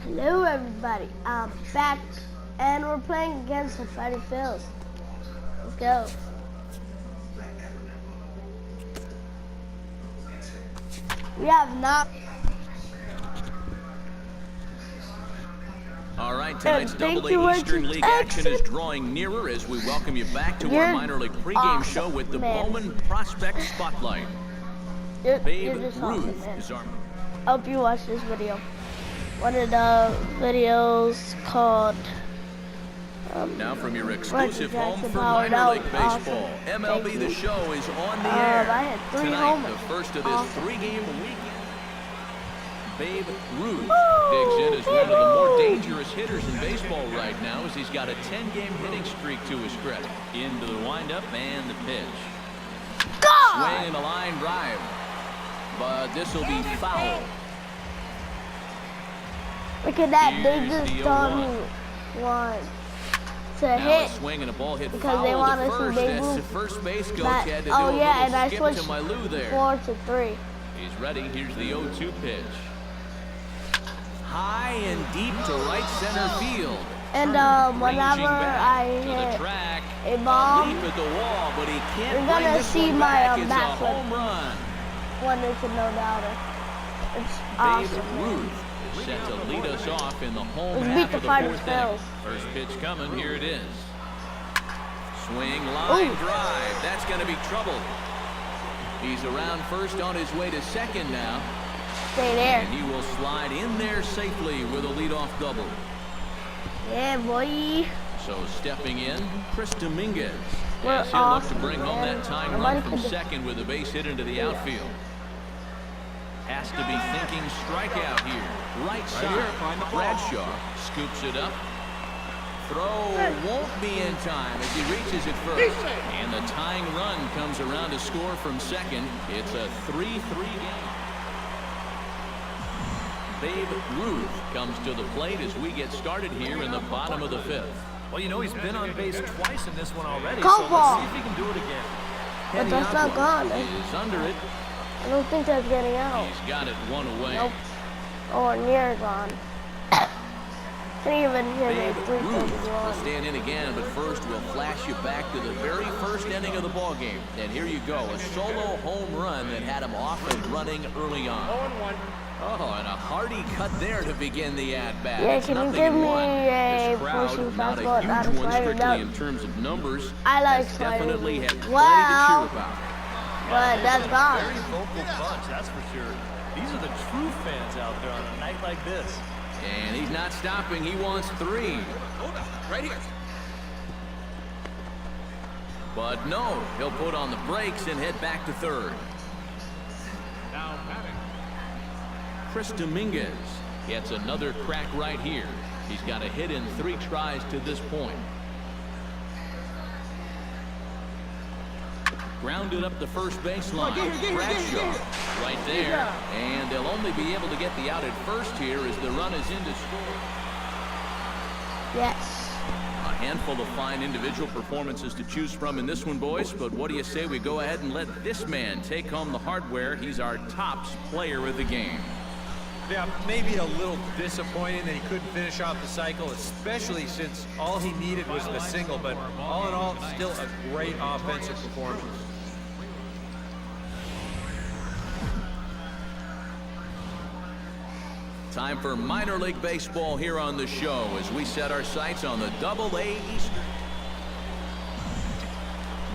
Hello everybody, I'm back and we're playing against the Fighting Phils. Let's go. We have not. All right, tonight's Double-A Eastern League action is drawing nearer as we welcome you back to our minor league pregame show with the Bowman Prospect Spotlight. Babe Ruth is our... I hope you watch this video. One of the videos called now from your exclusive home for minor league baseball, MLB The Show is on the air tonight, the first of this three-game weekend. Babe Ruth digs in as one of the more dangerous hitters in baseball right now as he's got a 10-game hitting streak to his credit. Into the windup and the pitch. Swing and a line drive, but this will be foul. Look at that, they just don't want to hit swing and a ball hit because they want to see Babe Ruth. The first base coach had to do and I skip switched to my Lou there. 4 to 3. He's ready. Here's the 0-2 pitch. High and deep to right center field. And whenever I hit a ball, at the wall, but he can't you're gonna see my backflip. Home run. One is a no doubter. It's awesome. Babe Ruth is set to lead us off in the home Let's half beat the of the Fighting fourth Phils. inning. First pitch coming. Here it is. Swing, line, drive. That's going to be trouble. He's around first on his way to second now. Stay there. And he will slide in there safely with a leadoff double. Yeah, boy. So stepping in, Chris Dominguez. We're He'll look to awesome, bring home man. that tying run from second with a base hit into the outfield. Has to be thinking strikeout here. Right side, Bradshaw scoops it up. Throw won't be in time as he reaches it first. And the tying run comes around to score from second. It's a 3-3 game. Babe Ruth comes to the plate as we get started here in the bottom of the fifth. Well, you know he's been on base twice in this one already, so let's see if he can do it again. But that's not gone. Is under it. I don't think that's getting out. He's got it one away. Nope. Or near gone. Can't even hit Babe it. Ruth will stand in again, but first we'll flash you back to the very first inning of the ball game. And here you go, a solo home run that had him off and running early on. 0-1. Oh, and a hearty cut there to begin the at-bat. Yeah, can you give me a pushing fastball? Not a huge one strictly in terms of numbers. I like definitely had plenty to cheer about. But that's gone. Very vocal bunch, that's for sure. These are the true fans out there on a night like this. And he's not stopping. He wants 3. Hold on, right here. But no, he'll put on the brakes and head back to third. Now batting. Chris Dominguez gets another crack right here. He's got a hit in 3 tries to this point. Grounded up the first baseline. Bradshaw right there. And they'll only be able to get the out at first here as the run is in to score. Yes. A handful of fine individual performances to choose from in this one, boys. But what do you say we go ahead and let this man take home the hardware? He's our tops player of the game. Yeah, maybe a little disappointing that he couldn't finish off the cycle, especially since all he needed was the single. But all in all, still a great offensive performance. Time for minor league baseball here on the show as we set our sights on the Double-A Eastern.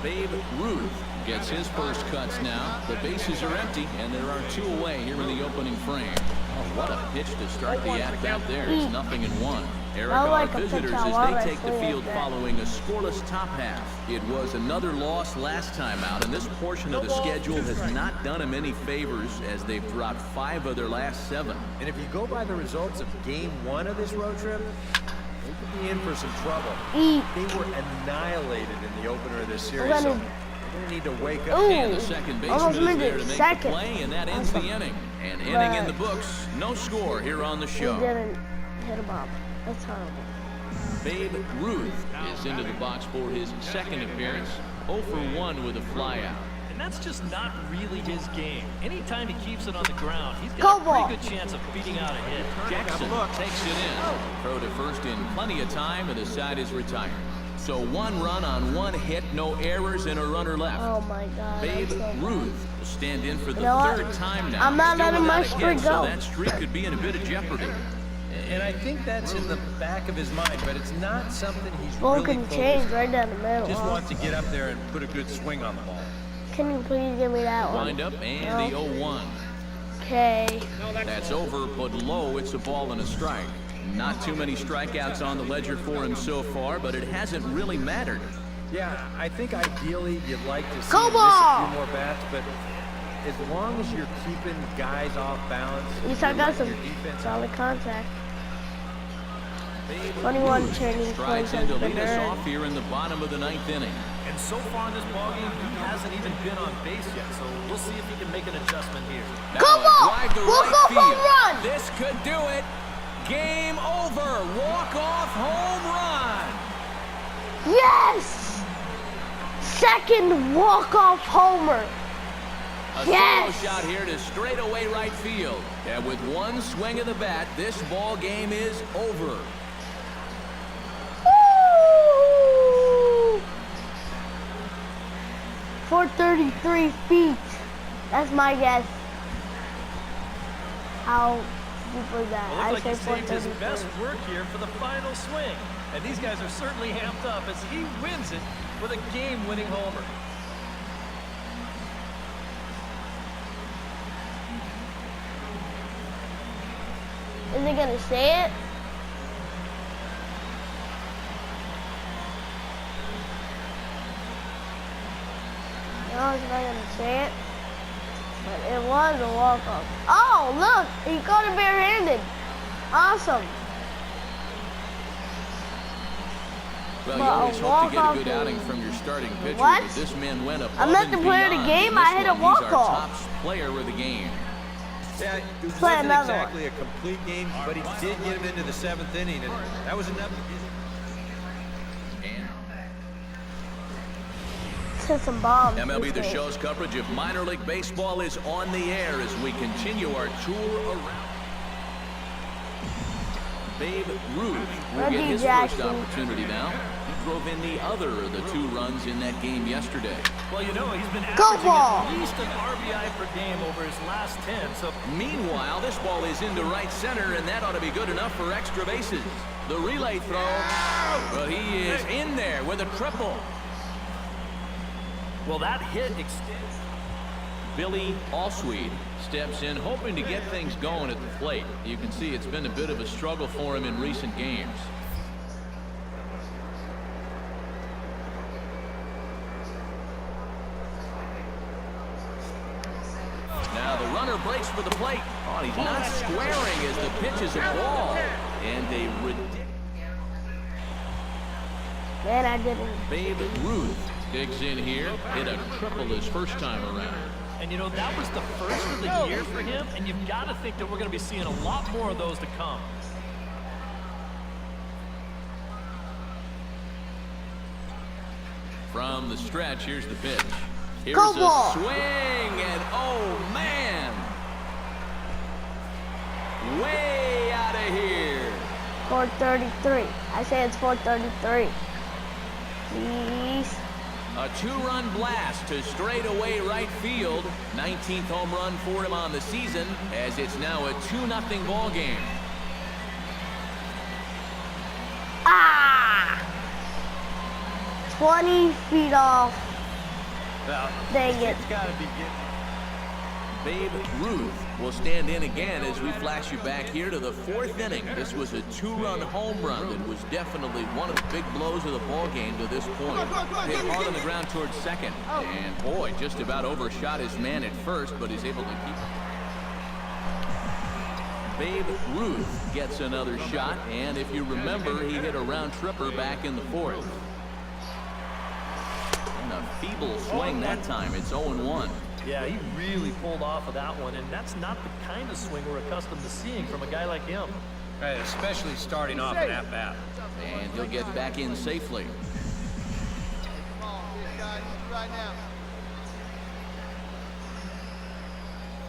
Babe Ruth gets his first cuts now. The bases are empty, and there are 2 away here in the opening frame. Oh, what a pitch to start the at-bat there. It's 0-1. Eric, our visitors as they take the field following a scoreless top half. It was another loss last time out, and this portion of the schedule has not done them any favors as they've dropped 5 of their last 7. And if you go by the results of Game 1 of this road trip, they could be in for some trouble. They were annihilated in the opener of this series, so they're going to need to wake up. And the second baseman is there to make the play, and that ends the inning. And inning in the books, no score here on the show. He didn't hit him up. That's horrible. Babe Ruth is into the box for his second appearance. 0 for 1 with a flyout. that's just not really his game. Anytime he keeps it on the ground, he's got a pretty good chance of beating out a hit. Jackson takes it in. Throw to first in plenty of time, and the side is retired. So 1 run on 1 hit, no errors, and a runner left. Oh my God. Babe Ruth will stand in for the third time now. I'm not letting my streak go. So that streak could be in a bit of jeopardy. And I think that's in the back of his mind, but it's not something he's Ball really can focused change on. right down the middle. Just wants to get up there and put a good swing on the ball. Can you please give me that one? Wind up and the 0-1. Okay. That's over, but low. It's a ball and a strike. Not too many strikeouts on the ledger for him so far, but it hasn't really mattered. Yeah, I think ideally you'd like to see Go him miss ball! a few more bats, but as long as you're keeping guys off balance, At least I got some solid contact. 21 turning Strides points in to has lead been us earned. off here in the bottom of the 9th inning. And so far in this ballgame, he hasn't even been on base yet, so we'll see if he can make an adjustment here. Now Go ball! drive to Walk right off field. home run! This could do it. Game over. Walk-off home run. Yes! Second walk-off homer. A Yes! solo shot here to straightaway right field. And with one swing of the bat, this ball game is over. Woo! 433 feet. That's my guess. How deep was that? Well, looks like he say saved his 433. best work here for the final swing. And these guys are certainly amped up as he wins it with a game-winning homer. Is he gonna say it? No, he's not gonna say it. But it was a walk-off. Oh, look! He caught it barehanded. Awesome. Well, you But always a hope to get a walk-off good is- outing from your starting pitcher, What? but this man went above I'm not and the player of the beyond. game, In I this hit a one, he's our walk-off. top player of the game. Yeah, it Play wasn't another exactly a complete game, but he did get him into the 7th inning, and that was enough. Hit some bombs. MLB The This Show's coverage of minor league baseball is on the air as we continue our tour around. Babe Ruth will Reggie get his Jackson. first opportunity now. He drove in the other of the 2 runs in that game yesterday. Well, you know, he's been Go averaging ball! at least an RBI per game over his last 10, so Meanwhile, this ball is into right center, and that ought to be good enough for extra bases. The relay throw, but he is in there with a triple. well, that hit extends. Billy Allsweed steps in, hoping to get things going at the plate. You can see it's been a bit of a struggle for him in recent games. Now the runner breaks for the plate. Oh, he's not squaring as the pitch is a ball. And a ridiculous. Man, I didn't. Babe Ruth digs in here, hit a triple his first time around. And, you know, that was the first of the year for him, and you've got to think that we're going to be seeing a lot more of those to come. From the stretch, here's the pitch. Here's Go a ball. swing, and oh man! Way out of here. 433. I say it's 433. Please. A 2-run blast to straightaway right field. 19th home run for him on the season, as it's now a 2-0 ball game. Ah! 20 feet off. Well, Dang it. it's got to be getting. Babe Ruth will stand in again as we flash you back here to the 4th inning. This was a 2-run home run that was definitely one of the big blows of the ball game to this point. Hit hard on the ground towards second, and boy, just about overshot his man at first, but he's able to keep. Babe Ruth gets another shot, and if you remember, he hit a round tripper back in the 4th. And a feeble swing that time. It's 0-1. Yeah, he really pulled off of that one, and that's not the kind of swing we're accustomed to seeing from a guy like him. Right, especially starting off an at-bat. And he'll get back in safely.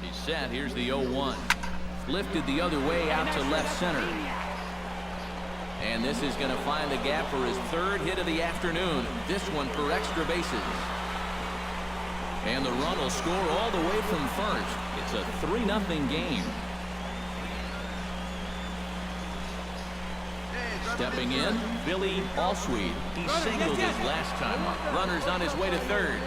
He's set. Here's the 0-1. Lifted the other way out to left center. And this is going to find the gap for his third hit of the afternoon. This one for extra bases. And the run will score all the way from first. It's a 3-0 game. Stepping in, Billy Allsweed. He singled his last time up. Runner's on his way to third.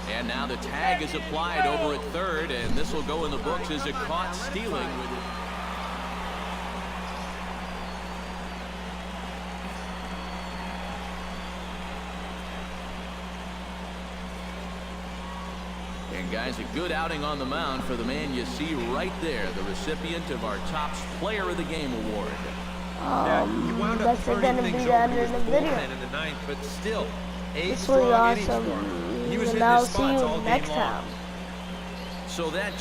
And now the tag is applied over at third, and this will go in the books as a caught stealing with it. And guys, a good outing on the mound for the man you see right there, the recipient of our Topps Player of the Game award. He wound up That's turning gonna be things the over end to his of the video. bullpen in the ninth, but still, 8 It's really strong innings awesome. for him. He was And hitting I'll his see spots you all game next long. time. So that